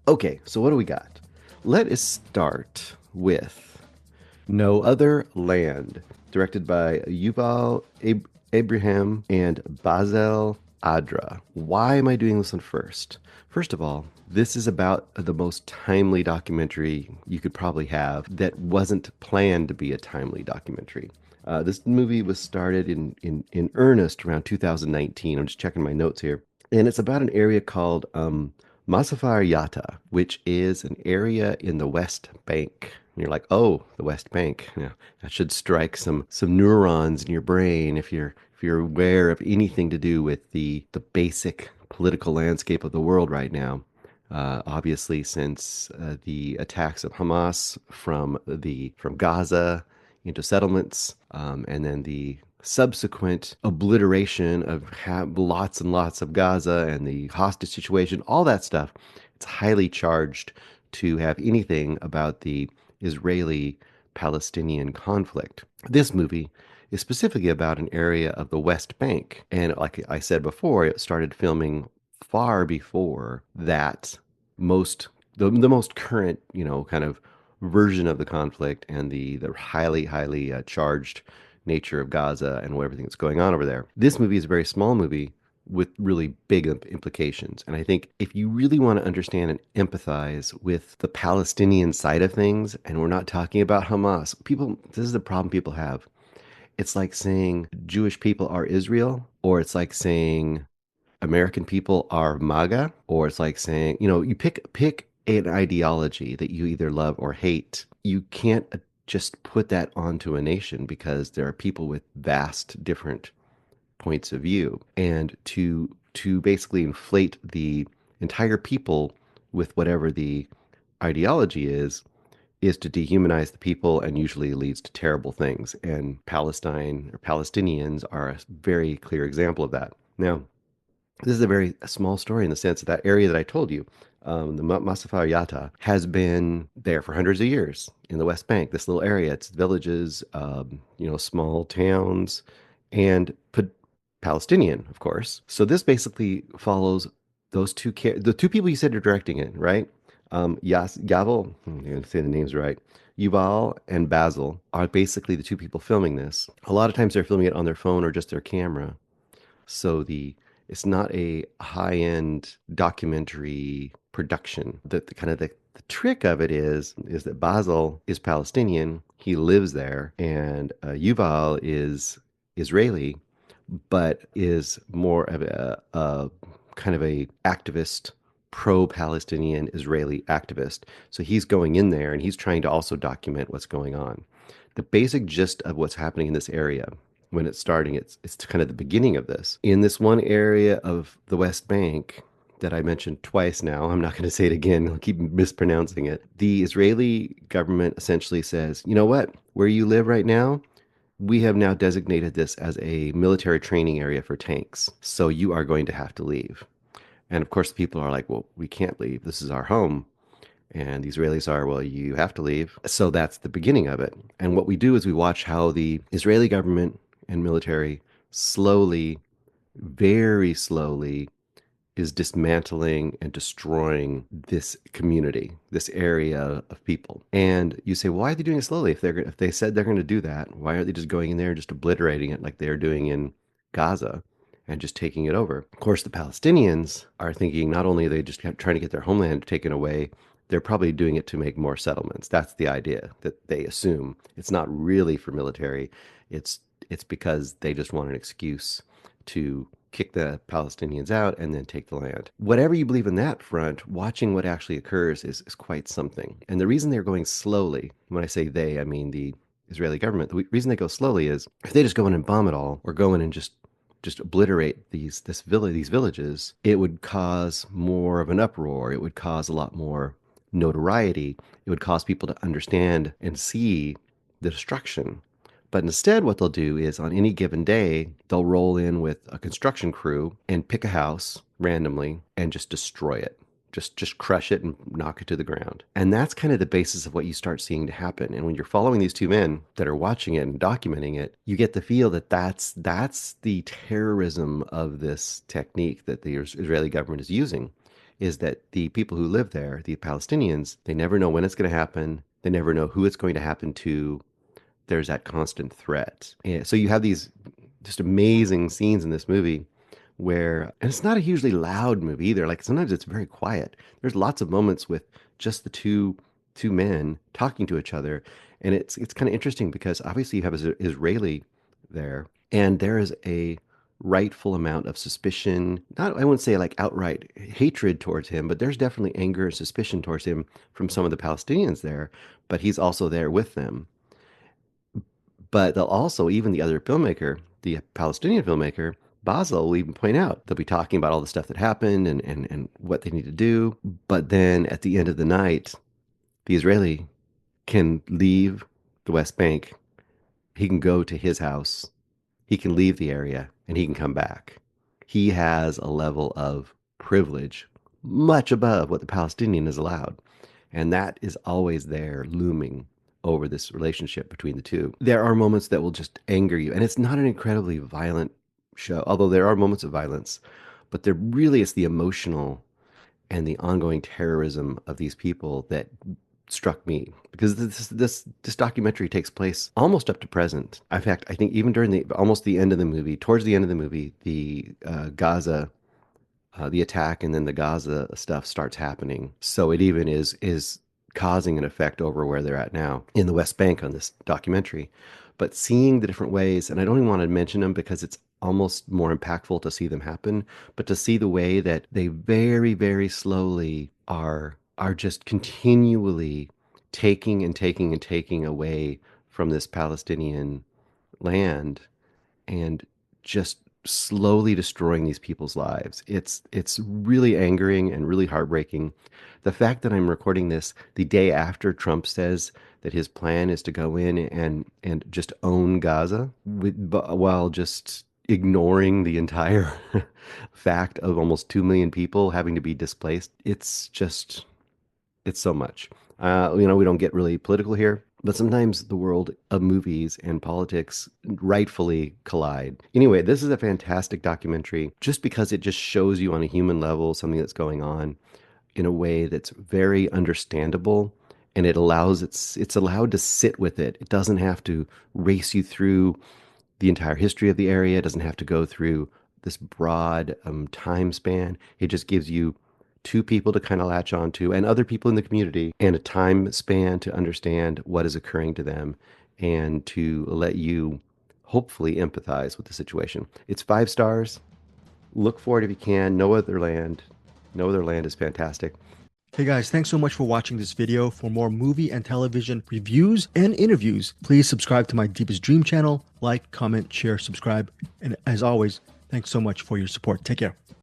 Okay, so what do we got? Let us start with No Other Land, directed by Yuval Abraham and Basel Adra. Why am I doing this one first? First of all, this is about the most timely documentary you could probably have that wasn't planned to be a timely documentary. This movie was started in earnest around 2019. I'm just checking my notes here. And it's about an area called Masafer Yatta, which is an area in the West Bank. And you're like, oh, the West Bank. Yeah, that should strike some neurons in your brain if you're aware of anything to do with the basic political landscape of the world right now. Obviously, since the attacks of Hamas from Gaza into settlements, and then the subsequent obliteration of lots and lots of Gaza and the hostage situation, all that stuff, it's highly charged to have anything about the Israeli-Palestinian conflict. This movie is specifically about an area of the West Bank. And like I said before, it started filming far before that most the most current, kind of version of the conflict and the highly charged nature of Gaza and everything that's going on over there. This movie is a very small movie with really big implications. And I think if you really want to understand and empathize with the Palestinian side of things, and we're not talking about Hamas, this is the problem people have. It's like saying Jewish people are Israel, or it's like saying American people are MAGA, or it's like saying, you pick an ideology that you either love or hate. You can't just put that onto a nation because there are people with vast different points of view. And to basically inflate the entire people with whatever the ideology is to dehumanize the people and usually leads to terrible things. And Palestine or Palestinians are a very clear example of that. Now, this is a very small story in the sense that that area that I told you, the Masafer Yatta, has been there for hundreds of years in the West Bank. This little area, it's villages, small towns, and Palestinian, of course. So this basically follows the two people you said are directing it, right? Yavel, I'm going to say the names right. Yuval and Basel are basically the two people filming this. A lot of times they're filming it on their phone or just their camera. So it's not a high-end documentary production. The trick of it is that Basel is Palestinian. He lives there, and Yuval is Israeli, but is more of a kind of a activist, pro-Palestinian Israeli activist. So he's going in there and he's trying to also document what's going on. The basic gist of what's happening in this area when it's starting, it's kind of the beginning of this. In this one area of the West Bank that I mentioned twice now, I'm not going to say it again, I'll keep mispronouncing it. The Israeli government essentially says, you know what, where you live right now, we have now designated this as a military training area for tanks. So you are going to have to leave. And of course, people are like, well, we can't leave. This is our home. And the Israelis are, well, you have to leave. So that's the beginning of it. And what we do is we watch how the Israeli government and military slowly, very slowly, is dismantling and destroying this community, this area of people. And you say, why are they doing it slowly? If they said they're going to do that, why aren't they just going in there and just obliterating it like they're doing in Gaza and just taking it over? Of course, the Palestinians are thinking not only are they just trying to get their homeland taken away, they're probably doing it to make more settlements. That's the idea that they assume. It's not really for military. It's because they just want an excuse to kick the Palestinians out and then take the land. Whatever you believe in that front, watching what actually occurs is quite something. And the reason they're going slowly, when I say they, I mean the Israeli government, the reason they go slowly is if they just go in and bomb it all or go in and just obliterate these villages, it would cause more of an uproar. It would cause a lot more notoriety. It would cause people to understand and see the destruction. But instead, what they'll do is on any given day, they'll roll in with a construction crew and pick a house randomly and just destroy it. Just crush it and knock it to the ground. And that's kind of the basis of what you start seeing to happen. And when you're following these two men that are watching it and documenting it, you get the feel that that's the terrorism of this technique that the Israeli government is using, is that the people who live there, the Palestinians, they never know when it's going to happen. They never know who it's going to happen to. There's that constant threat. And so you have these just amazing scenes in this movie where, and it's not a hugely loud movie either. Like sometimes it's very quiet. There's lots of moments with just the two men talking to each other, and it's kind of interesting because obviously you have an Israeli there, and there is a rightful amount of suspicion. Not, I wouldn't say like outright hatred towards him, but there's definitely anger and suspicion towards him from some of the Palestinians there. But he's also there with them. But they'll also, even the other filmmaker, the Palestinian filmmaker, Basel, will even point out they'll be talking about all the stuff that happened and what they need to do. But then at the end of the night, the Israeli can leave the West Bank. He can go to his house. He can leave the area and he can come back. He has a level of privilege much above what the Palestinian is allowed. And that is always there looming over this relationship between the two. There are moments that will just anger you. And it's not an incredibly violent show, although there are moments of violence, but there really is the emotional and the ongoing terrorism of these people that struck me because this documentary takes place almost up to present. In fact, I think even during the almost the end of the movie, towards the end of the movie, the Gaza, the attack, and then the Gaza stuff starts happening. So it even is causing an effect over where they're at now in the West Bank on this documentary. But seeing the different ways, and I don't even want to mention them because it's almost more impactful to see them happen, but to see the way that they very, very slowly are just continually taking and taking and taking away from this Palestinian land and just slowly destroying these people's lives. It's really angering and really heartbreaking. The fact that I'm recording this the day after Trump says that his plan is to go in and just own Gaza while just ignoring the entire fact of almost 2 million people having to be displaced. It's so much. We don't get really political here, but sometimes the world of movies and politics rightfully collide. Anyway, this is a fantastic documentary just because it just shows you on a human level something that's going on in a way that's very understandable, and it's allowed to sit with it. It doesn't have to race you through the entire history of the area. It doesn't have to go through this broad time span. It just gives you two people to kind of latch on to and other people in the community and a time span to understand what is occurring to them and to let you hopefully empathize with the situation. It's 5 stars. Look for it if you can. No Other Land. No Other Land is fantastic. Hey guys, thanks so much for watching this video. For more movie and television reviews and interviews, please subscribe to my Deepest Dream channel. Like, comment, share, subscribe. And as always, thanks so much for your support. Take care.